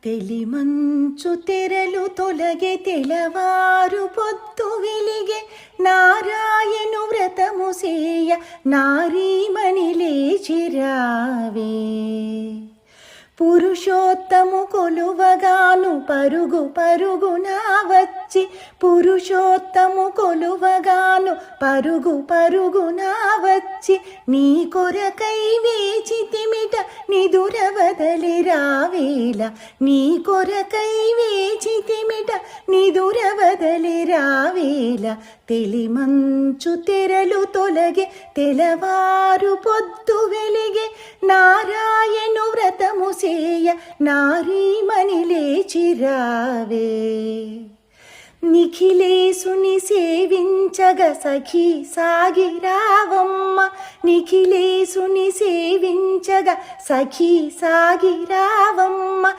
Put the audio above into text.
తెలిమంచు తెరలు తొలగే తెలవారు పొద్దు వెలిగే నారాయణు వ్రతము సేయ నారీమణి లేచిరావే. పురుషోత్తము కొలువగాను పరుగు పరుగునా వచ్చి పురుషోత్తము కొలువగాను పరుగు పరుగునా వచ్చి నీ కొరకై వేచితిమిట నిదుర వదలి రావేల. నీ కొరకై వేచితిమిట నిదుర వదలి రావేల. తెలిమంచు తెరలు తొలగే తెలవారు పొద్దు వెలిగే నారాయణు వ్రతము సేయ నారీమణి లేచిరావే. నిఖిలేసుని సేవించగ సఖీ సాగిరావమ్మ. నిఖిలేసుని సేవించగ సఖీ సాగిరావమ్మ.